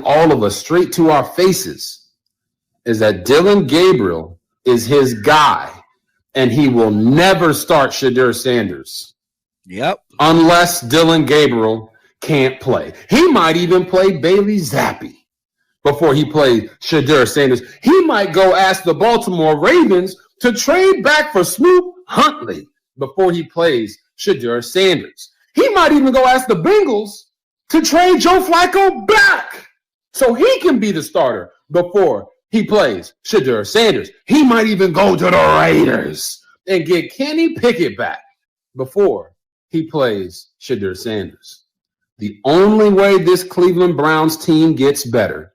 all of us straight to our faces is that Dylan Gabriel is his guy, and he will never start SHEDEUR Sanders. Yep. Unless Dylan Gabriel can't play. He might even play Bailey Zappi before he plays SHEDEUR Sanders. He might go ask the Baltimore Ravens to trade back for Snoop Huntley before he plays SHEDEUR Sanders. He might even go ask the Bengals to trade Joe Flacco back so he can be the starter before he plays SHEDEUR Sanders. He might even go to the Raiders and get Kenny Pickett back before he plays SHEDEUR Sanders. The only way this Cleveland Browns team gets better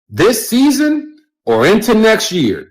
this season or into next year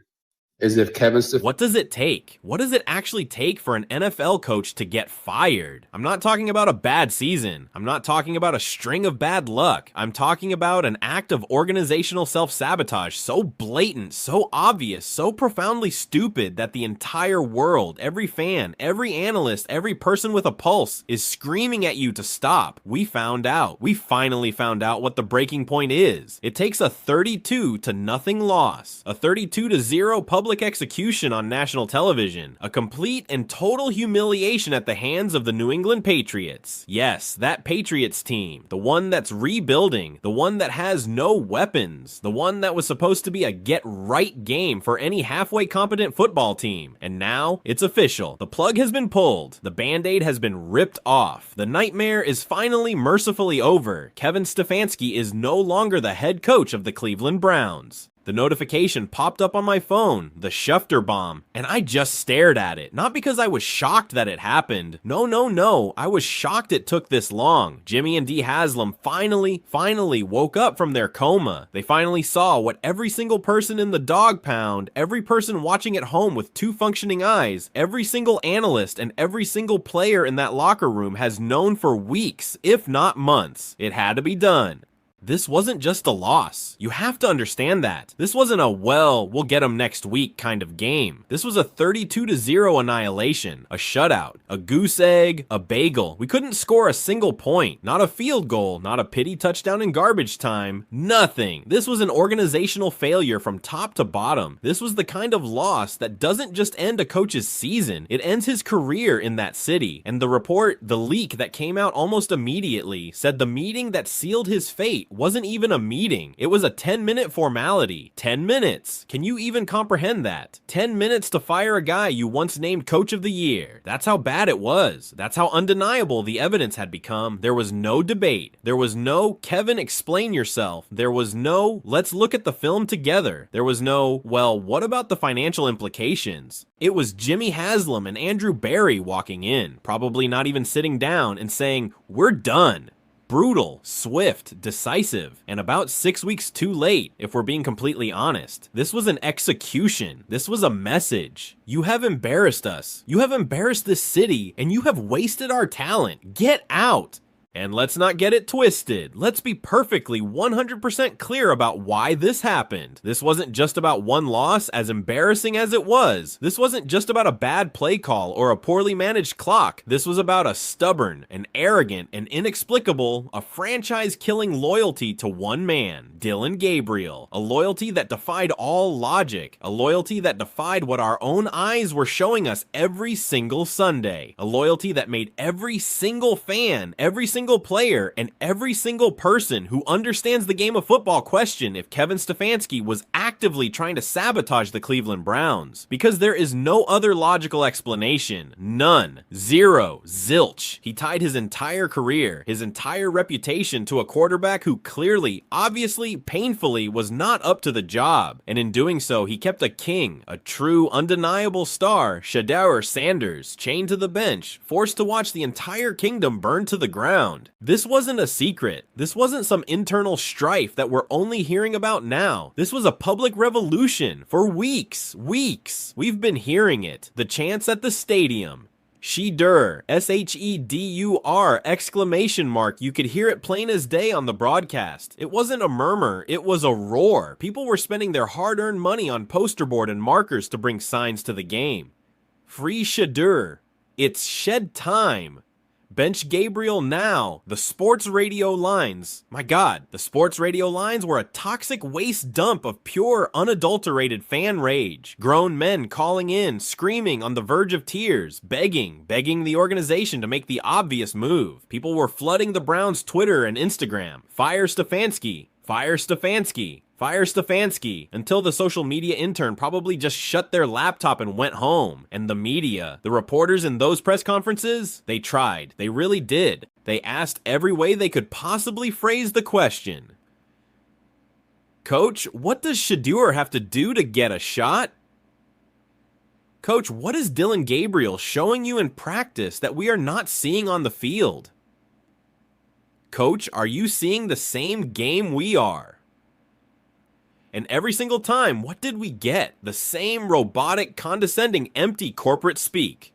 is if Kevin Stefanski. What does it take? What does it actually take for an NFL coach to get fired? I'm not talking about a bad season. I'm not talking about a string of bad luck. I'm talking about an act of organizational self-sabotage so blatant, so obvious, so profoundly stupid that the entire world, every fan, every analyst, every person with a pulse is screaming at you to stop. We found out. We finally found out what the breaking point is. It takes a 32-0 loss, a 32-0 public execution on national television, a complete and total humiliation at the hands of the New England Patriots. Yes, that Patriots team, the one that's rebuilding, the one that has no weapons, the one that was supposed to be a get-right game for any halfway competent football team. And now, it's official. The plug has been pulled. The Band-Aid has been ripped off. The nightmare is finally mercifully over. Kevin Stefanski is no longer the head coach of the Cleveland Browns. The notification popped up on my phone, the Schefter bomb, and I just stared at it. Not because I was shocked that it happened. No. I was shocked it took this long. Jimmy and Dee Haslam finally woke up from their coma. They finally saw what every single person in the dog pound, every person watching at home with two functioning eyes, every single analyst and every single player in that locker room has known for weeks, if not months. It had to be done. This wasn't just a loss. You have to understand that. This wasn't a, well, we'll get them next week kind of game. This was a 32-0 annihilation, a shutout, a goose egg, a bagel. We couldn't score a single point, not a field goal, not a pity touchdown in garbage time, nothing. This was an organizational failure from top to bottom. This was the kind of loss that doesn't just end a coach's season, it ends his career in that city. And the leak that came out almost immediately said the meeting that sealed his fate wasn't even a meeting. It was a 10-minute formality. 10 minutes. Can you even comprehend that? 10 minutes to fire a guy you once named Coach of the Year. That's how bad it was. That's how undeniable the evidence had become. There was no debate. There was no, Kevin, explain yourself. There was no, let's look at the film together. There was no, well, what about the financial implications? It was Jimmy Haslam and Andrew Berry walking in, probably not even sitting down, and saying, we're done. Brutal, swift, decisive, and about 6 weeks too late, if we're being completely honest. This was an execution. This was a message. You have embarrassed us. You have embarrassed this city, and you have wasted our talent. Get out. And let's not get it twisted. Let's be perfectly 100% clear about why this happened. This wasn't just about one loss, as embarrassing as it was. This wasn't just about a bad play call or a poorly managed clock. This was about a stubborn, an arrogant, and inexplicable, a franchise-killing loyalty to one man, Dylan Gabriel. A loyalty that defied all logic. A loyalty that defied what our own eyes were showing us every single Sunday. A loyalty that made every single fan, every single player, and every single person who understands the game of football question if Kevin Stefanski was actively trying to sabotage the Cleveland Browns. Because there is no other logical explanation. None. Zero. Zilch. He tied his entire career, his entire reputation to a quarterback who clearly, obviously, painfully was not up to the job. And in doing so, he kept a king, a true, undeniable star, SHEDEUR Sanders, chained to the bench, forced to watch the entire kingdom burn to the ground. This wasn't a secret. This wasn't some internal strife that we're only hearing about now. This was a public revolution for weeks. We've been hearing it. The chants at the stadium. SHEDEUR, SHEDUR, exclamation mark. You could hear it plain as day on the broadcast. It wasn't a murmur, it was a roar. People were spending their hard-earned money on poster board and markers to bring signs to the game. Free SHEDEUR. It's shed time. Bench Gabriel now. The sports radio lines. My God, the sports radio lines were a toxic waste dump of pure, unadulterated fan rage. Grown men calling in, screaming on the verge of tears, begging the organization to make the obvious move. People were flooding the Browns' Twitter and Instagram. Fire Stefanski. Fire Stefanski. Fire Stefanski, until the social media intern probably just shut their laptop and went home. And the media, the reporters in those press conferences, they tried. They really did. They asked every way they could possibly phrase the question. Coach, what does SHEDEUR have to do to get a shot? Coach, what is Dillon Gabriel showing you in practice that we are not seeing on the field? Coach, are you seeing the same game we are? And every single time, what did we get? The same robotic, condescending, empty corporate speak.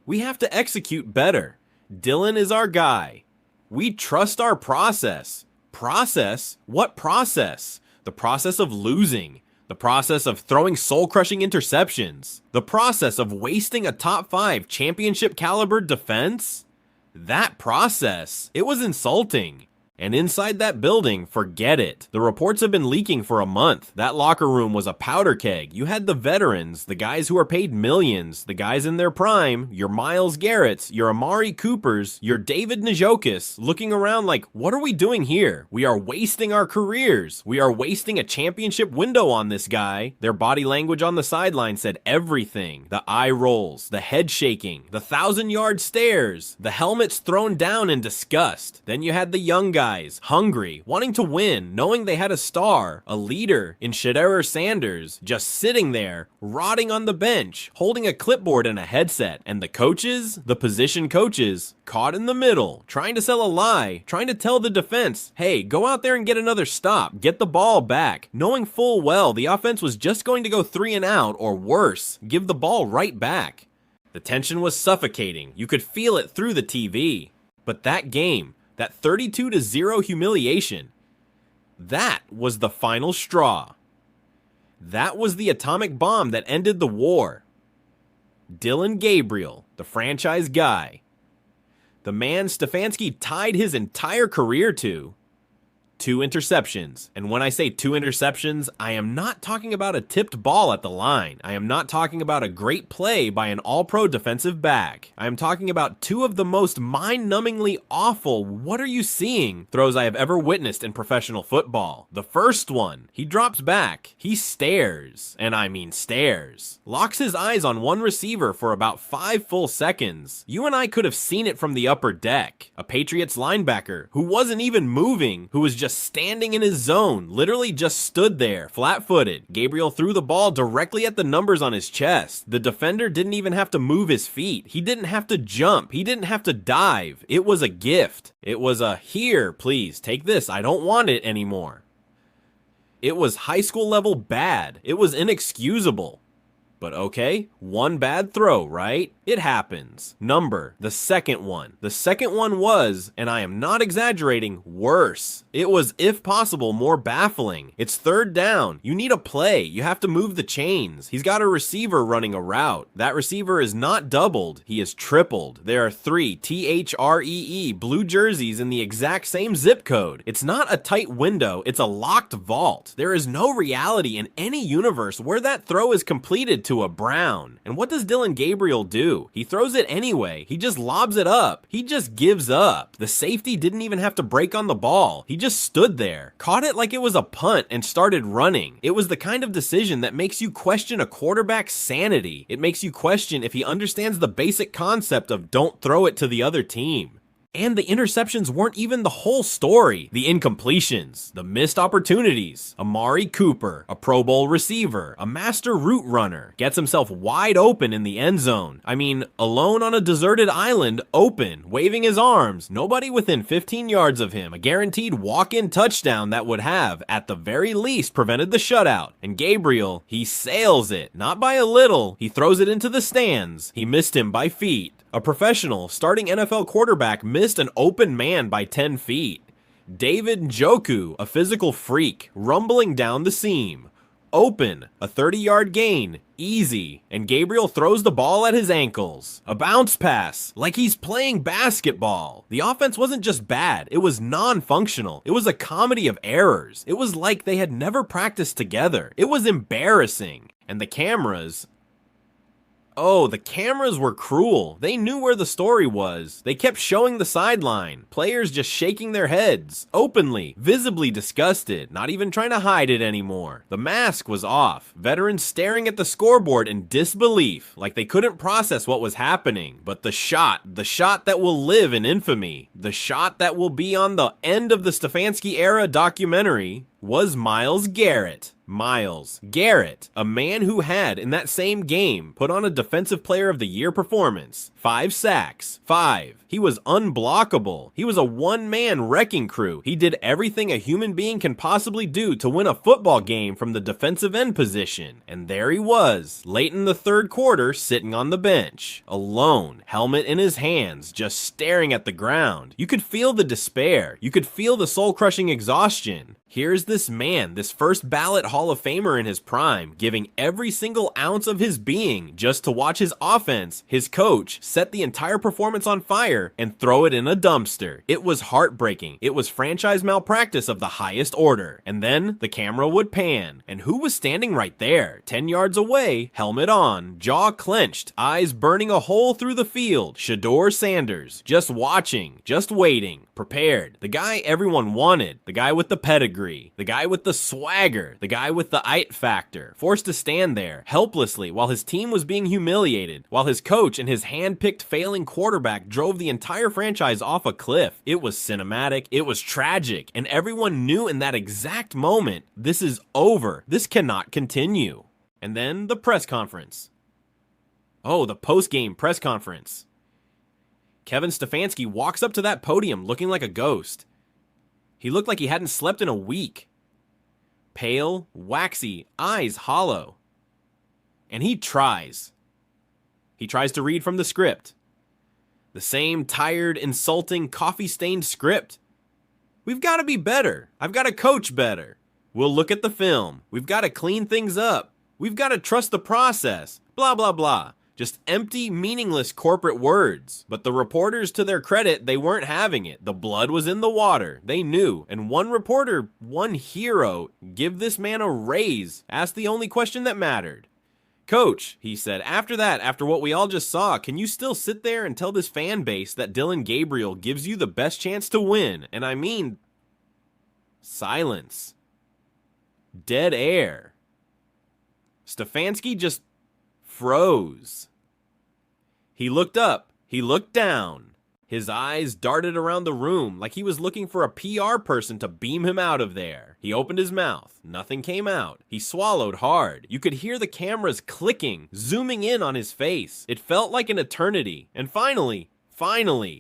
We have to execute better. Dillon is our guy. We trust our process. Process? What process? The process of losing. The process of throwing soul-crushing interceptions. The process of wasting a top 5 championship caliber defense? That process. It was insulting. And inside that building, forget it. The reports have been leaking for a month. That locker room was a powder keg. You had the veterans, the guys who are paid millions, the guys in their prime, your Myles Garretts, your Amari Coopers, your David Njokus, looking around like, what are we doing here? We are wasting our careers. We are wasting a championship window on this guy. Their body language on the sideline said everything. The eye rolls, the head shaking, the 1,000-yard stares, the helmets thrown down in disgust. Then you had the young guys, hungry, wanting to win, knowing they had a star, a leader in SHEDEUR Sanders, just sitting there, rotting on the bench, holding a clipboard and a headset. And the coaches, the position coaches, caught in the middle, trying to sell a lie, trying to tell the defense, hey, go out there and get another stop, get the ball back, knowing full well the offense was just going to go 3 and out, or worse, give the ball right back. The tension was suffocating. You could feel it through the TV. But that game, that 32-0 humiliation, that was the final straw. That was the atomic bomb that ended the war. Dillon Gabriel, the franchise guy, the man Stefanski tied his entire career to, 2 interceptions. And when I say 2 interceptions, I am not talking about a tipped ball at the line. I am not talking about a great play by an all-pro defensive back. I am talking about 2 of the most mind-numbingly awful "what are you seeing" throws I have ever witnessed in professional football. The first one, he drops back. He stares, and I mean stares. Locks his eyes on one receiver for about 5 full seconds. You and I could have seen it from the upper deck. A Patriots linebacker who wasn't even moving, who was just standing in his zone, literally just stood there, flat-footed. Gabriel threw the ball directly at the numbers on his chest. The defender didn't even have to move his feet. He didn't have to jump. He didn't have to dive. It was a gift. It was a, here, please, take this. I don't want it anymore. It was high school level bad. It was inexcusable. But okay, 1 bad throw, right? It happens. Number, the second one. The second one was, and I am not exaggerating, worse. It was, if possible, more baffling. It's 3rd down. You need a play. You have to move the chains. He's got a receiver running a route. That receiver is not doubled. He is tripled. There are 3 THREE blue jerseys in the exact same zip code. It's not a tight window. It's a locked vault. There is no reality in any universe where that throw is completed to a Brown. And what does Dillon Gabriel do? He throws it anyway. He just lobs it up. He just gives up. The safety didn't even have to break on the ball. He just stood there, caught it like it was a punt, and started running. It was the kind of decision that makes you question a quarterback's sanity. It makes you question if he understands the basic concept of don't throw it to the other team. And the interceptions weren't even the whole story. The incompletions, the missed opportunities. Amari Cooper, a Pro Bowl receiver, a master route runner, gets himself wide open in the end zone. I mean, alone on a deserted island, open, waving his arms, nobody within 15 yards of him. A guaranteed walk-in touchdown that would have, at the very least, prevented the shutout. And Gabriel, he sails it, not by a little. He throws it into the stands. He missed him by feet. A professional, starting NFL quarterback missed an open man by 10 feet. David Njoku, a physical freak, rumbling down the seam. open, a 30-yard gain, easy, and Gabriel throws the ball at his ankles. A bounce pass, like he's playing basketball. The offense wasn't just bad, it was non-functional. It was a comedy of errors. It was like they had never practiced together. It was embarrassing. And the cameras... Oh, the cameras were cruel. They knew where the story was. They kept showing the sideline. Players just shaking their heads, openly, visibly disgusted, not even trying to hide it anymore. The mask was off. Veterans staring at the scoreboard in disbelief, like they couldn't process what was happening. But the shot that will live in infamy, the shot that will be on the end of the Stefanski era documentary, was Myles Garrett. Myles Garrett, a man who had, in that same game, put on a Defensive Player of the Year performance. 5 sacks. 5. He was unblockable. He was a one-man wrecking crew. He did everything a human being can possibly do to win a football game from the defensive end position. And there he was, late in the third quarter, sitting on the bench. Alone, helmet in his hands, just staring at the ground. You could feel the despair. You could feel the soul-crushing exhaustion. Here's this man, this first ballot Hall of Famer in his prime, giving every single ounce of his being just to watch his offense, his coach, set the entire performance on fire and throw it in a dumpster. It was heartbreaking. It was franchise malpractice of the highest order. And then the camera would pan. And who was standing right there, 10 yards away, helmet on, jaw clenched, eyes burning a hole through the field? Shedeur Sanders, just watching, just waiting, prepared. The guy everyone wanted, the guy with the pedigree, the guy with the swagger, the guy with the it factor, forced to stand there helplessly while his team was being humiliated, while his coach and his hand-picked failing quarterback drove the entire franchise off a cliff. It was cinematic, it was tragic, and everyone knew in that exact moment, this is over. This cannot continue. And then the press conference. Oh, the post-game press conference. Kevin Stefanski walks up to that podium looking like a ghost. He looked like he hadn't slept in a week. Pale, waxy, eyes hollow. And he tries. He tries to read from the script. The same tired, insulting, coffee-stained script. We've got to be better. I've got to coach better. We'll look at the film. We've got to clean things up. We've got to trust the process. Blah, blah, blah. Just empty, meaningless corporate words. But the reporters, to their credit, they weren't having it. The blood was in the water. They knew. And one reporter, one hero, give this man a raise, asked the only question that mattered. Coach, he said, after what we all just saw, can you still sit there and tell this fan base that Dillon Gabriel gives you the best chance to win? And I mean, silence. Dead air. Stefanski just froze. He looked up. He looked down. His eyes darted around the room like he was looking for a PR person to beam him out of there. He opened his mouth. Nothing came out. He swallowed hard. You could hear the cameras clicking, zooming in on his face. It felt like an eternity. And finally,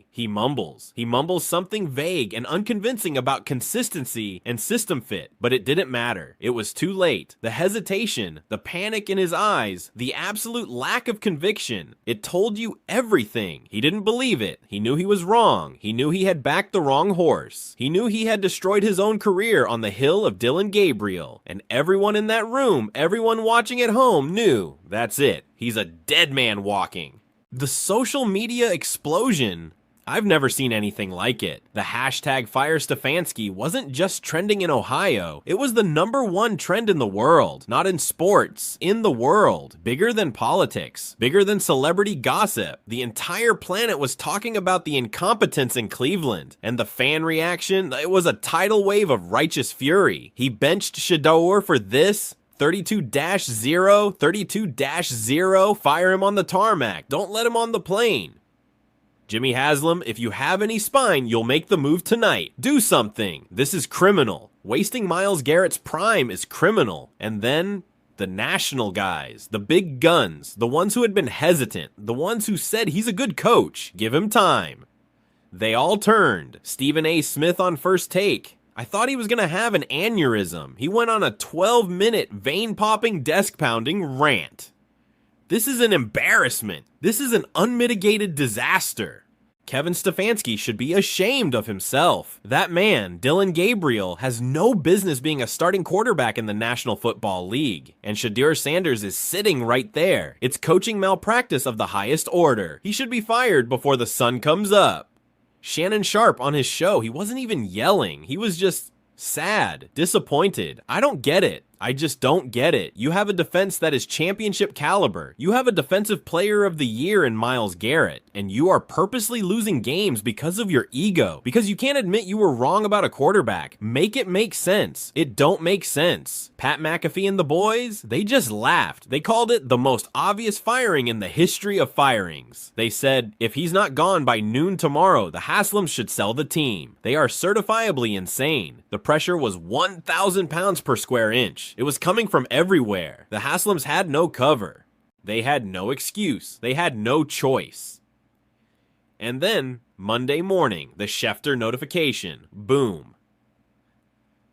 he mumbles. He mumbles something vague and unconvincing about consistency and system fit, but it didn't matter. It was too late. The hesitation, the panic in his eyes, the absolute lack of conviction, it told you everything. He didn't believe it. He knew he was wrong. He knew he had backed the wrong horse. He knew he had destroyed his own career on the hill of Dillon Gabriel. And everyone in that room, everyone watching at home knew, that's it. He's a dead man walking. The social media explosion, I've never seen anything like it. The hashtag Fire Stefanski wasn't just trending in Ohio. It was the #1 trend in the world. Not in sports, in the world. Bigger than politics. Bigger than celebrity gossip. The entire planet was talking about the incompetence in Cleveland. And the fan reaction, it was a tidal wave of righteous fury. He benched SHEDEUR for this. 32-0, 32-0, fire him on the tarmac. Don't let him on the plane. Jimmy Haslam, if you have any spine, you'll make the move tonight. Do something. This is criminal. Wasting Myles Garrett's prime is criminal. And then the national guys, the big guns, the ones who had been hesitant, the ones who said he's a good coach, give him time. They all turned. Stephen A. Smith on First Take. I thought he was going to have an aneurysm. He went on a 12-minute vein-popping, desk-pounding rant. This is an embarrassment. This is an unmitigated disaster. Kevin Stefanski should be ashamed of himself. That man, Dillon Gabriel, has no business being a starting quarterback in the National Football League. And SHEDEUR Sanders is sitting right there. It's coaching malpractice of the highest order. He should be fired before the sun comes up. Shannon Sharpe on his show, he wasn't even yelling. He was just sad, disappointed. I don't get it. I just don't get it. You have a defense that is championship caliber. You have a defensive player of the year in Myles Garrett, and you are purposely losing games because of your ego, because you can't admit you were wrong about a quarterback. Make it make sense. It don't make sense. Pat McAfee and the boys, they just laughed. They called it the most obvious firing in the history of firings. They said, if he's not gone by noon tomorrow, the Haslams should sell the team. They are certifiably insane. The pressure was 1,000 pounds per square inch. It was coming from everywhere. The Haslams had no cover. They had no excuse. They had no choice. And then, Monday morning, the Schefter notification. Boom.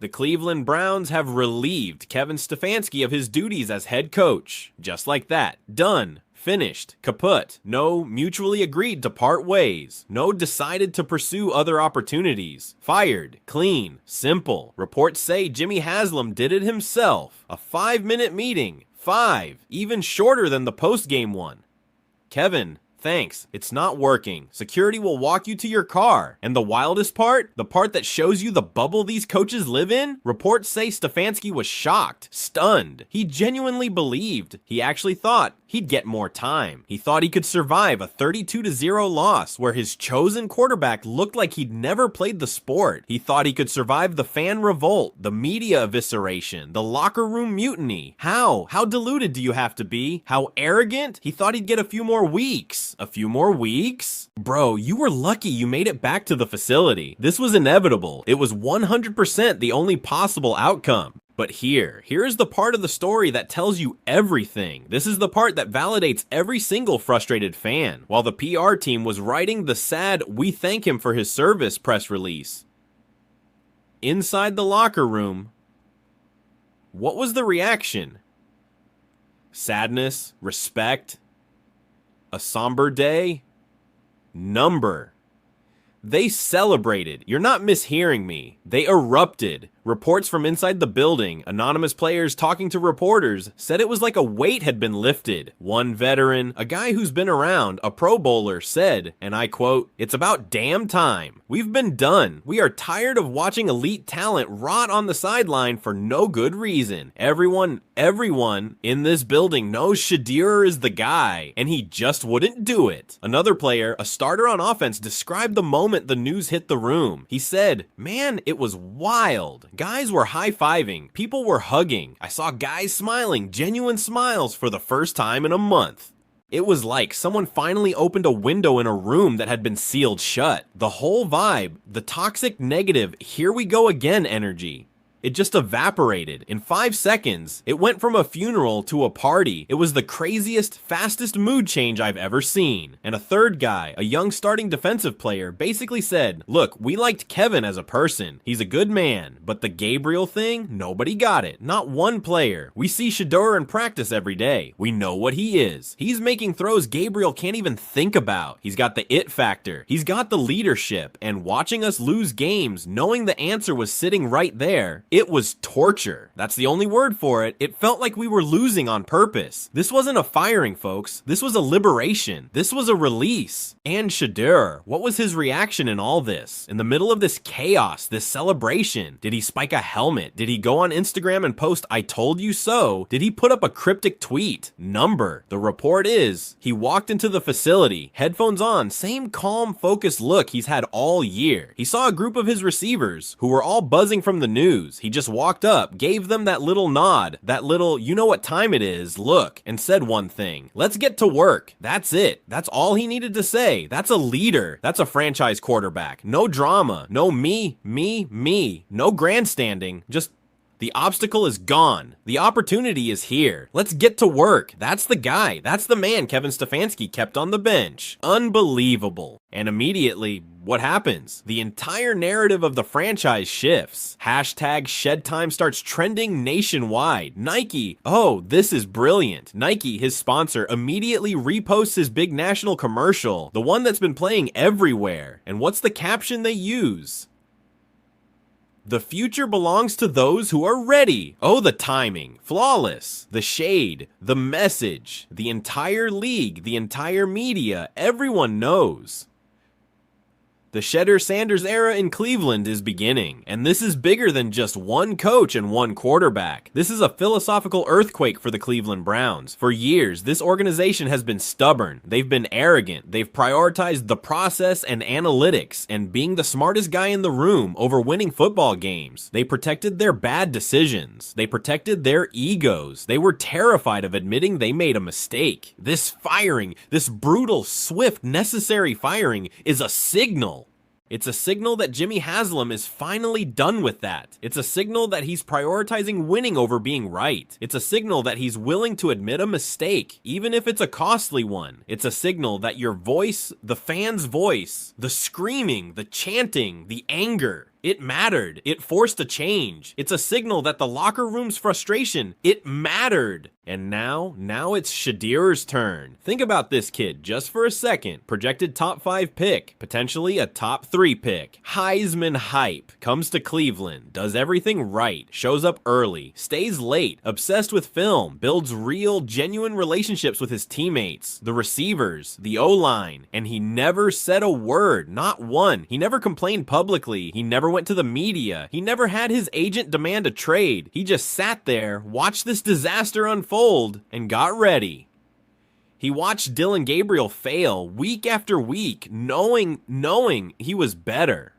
The Cleveland Browns have relieved Kevin Stefanski of his duties as head coach. Just like that. Done. Finished. Kaput. No mutually agreed to part ways. No decided to pursue other opportunities. Fired. Clean. Simple. Reports say Jimmy Haslam did it himself. A 5-minute meeting. 5. Even shorter than the post-game one. Kevin, thanks. It's not working. Security will walk you to your car. And the wildest part? The part that shows you the bubble these coaches live in? Reports say Stefanski was shocked, stunned. He genuinely believed. He actually thought he'd get more time. He thought he could survive a 32-0 loss where his chosen quarterback looked like he'd never played the sport. He thought he could survive the fan revolt, the media evisceration, the locker room mutiny. How? How deluded do you have to be? How arrogant? He thought he'd get a few more weeks. A few more weeks? Bro, you were lucky you made it back to the facility. This was inevitable. It was 100% the only possible outcome. But here's the part of the story that tells you everything. This is the part that validates every single frustrated fan. While the PR team was writing the sad "we thank him for his service" press release, inside the locker room, what was the reaction? Sadness? Respect? A somber day? Number. They celebrated. You're not mishearing me. They erupted. Reports from inside the building, anonymous players talking to reporters, said it was like a weight had been lifted. One veteran, a guy who's been around, a Pro Bowler, said, and I quote, "It's about damn time. We've been done. We are tired of watching elite talent rot on the sideline for no good reason. Everyone in this building knows SHEDEUR is the guy, and he just wouldn't do it." Another player, a starter on offense, described the moment the news hit the room. He said, "Man, it was wild. Guys were high-fiving. People were hugging. I saw guys smiling, genuine smiles for the first time in a month. It was like someone finally opened a window in a room that had been sealed shut. The whole vibe, the toxic negative, here we go again energy. It just evaporated. In 5 seconds, it went from a funeral to a party. It was the craziest, fastest mood change I've ever seen." And a third guy, a young starting defensive player, basically said, "Look, we liked Kevin as a person. He's a good man. But the Gabriel thing, nobody got it. Not one player. We see SHEDEUR in practice every day. We know what he is. He's making throws Gabriel can't even think about. He's got the it factor. He's got the leadership. And watching us lose games, knowing the answer was sitting right there, it was torture. That's the only word for it. It felt like we were losing on purpose. This wasn't a firing, folks. This was a liberation. This was a release." And SHEDEUR, what was his reaction in all this? In the middle of this chaos, this celebration, did he spike a helmet? Did he go on Instagram and post "I told you so"? Did he put up a cryptic tweet? Number. The report is, he walked into the facility, headphones on, same calm, focused look he's had all year. He saw a group of his receivers who were all buzzing from the news. He just walked up, gave them that little nod, that little "you know what time it is" look, and said one thing: "Let's get to work." That's it. That's all he needed to say. That's a leader. That's a franchise quarterback. No drama. No me. No grandstanding. Just, The obstacle is gone. The opportunity is here. Let's get to work. That's the guy. That's the man Kevin Stefanski kept on the bench. Unbelievable. And immediately, what happens? The entire narrative of the franchise shifts. Hashtag Shed Time starts trending nationwide. Nike, oh, this is brilliant. Nike, his sponsor, immediately reposts his big national commercial, the one that's been playing everywhere. And what's the caption they use? The future belongs to those who are ready. Oh, the timing. Flawless. The shade. The message. The entire league. The entire media. Everyone knows. The Shedeur Sanders era in Cleveland is beginning, and this is bigger than just one coach and one quarterback. This is a philosophical earthquake for the Cleveland Browns. For years, this organization has been stubborn. They've been arrogant. They've prioritized the process and analytics and being the smartest guy in the room over winning football games. They protected their bad decisions. They protected their egos. They were terrified of admitting they made a mistake. This firing, this brutal, swift, necessary firing is a signal. It's a signal that Jimmy Haslam is finally done with that. It's a signal that he's prioritizing winning over being right. It's a signal that he's willing to admit a mistake, even if it's a costly one. It's a signal that your voice, the fan's voice, the screaming, the chanting, the anger, it mattered. It forced a change. It's a signal that the locker room's frustration, it mattered. And now it's SHEDEUR's turn. Think about this kid just for a second. Projected top 5 pick, potentially a top 3 pick. Heisman hype, comes to Cleveland, does everything right, shows up early, stays late, obsessed with film, builds real, genuine relationships with his teammates, the receivers, the O-line, and he never said a word, not one. He never complained publicly. He never went to the media. He never had his agent demand a trade. He just sat there, watched this disaster unfold, and got ready. He watched Dillon Gabriel fail week after week, knowing he was better,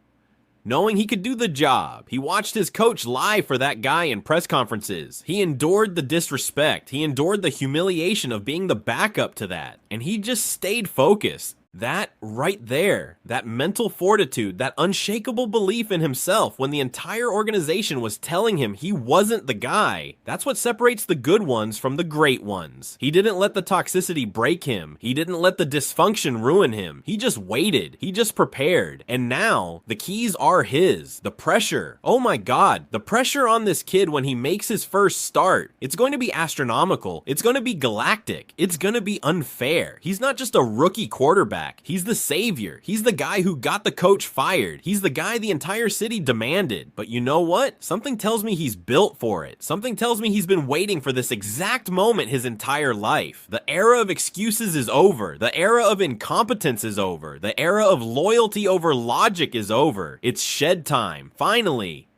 knowing he could do the job. He watched his coach lie for that guy in press conferences. He endured the disrespect. He endured the humiliation of being the backup to that, and he just stayed focused. That right there, that mental fortitude, that unshakable belief in himself when the entire organization was telling him he wasn't the guy, that's what separates the good ones from the great ones. He didn't let the toxicity break him. He didn't let the dysfunction ruin him. He just waited. He just prepared. And now, the keys are his. The pressure. Oh my God, the pressure on this kid when he makes his first start. It's going to be astronomical. It's going to be galactic. It's going to be unfair. He's not just a rookie quarterback. He's the savior. He's the guy who got the coach fired. He's the guy the entire city demanded. But you know what? Something tells me he's built for it. Something tells me he's been waiting for this exact moment his entire life. The era of excuses is over. The era of incompetence is over. The era of loyalty over logic is over. It's shed time. Finally.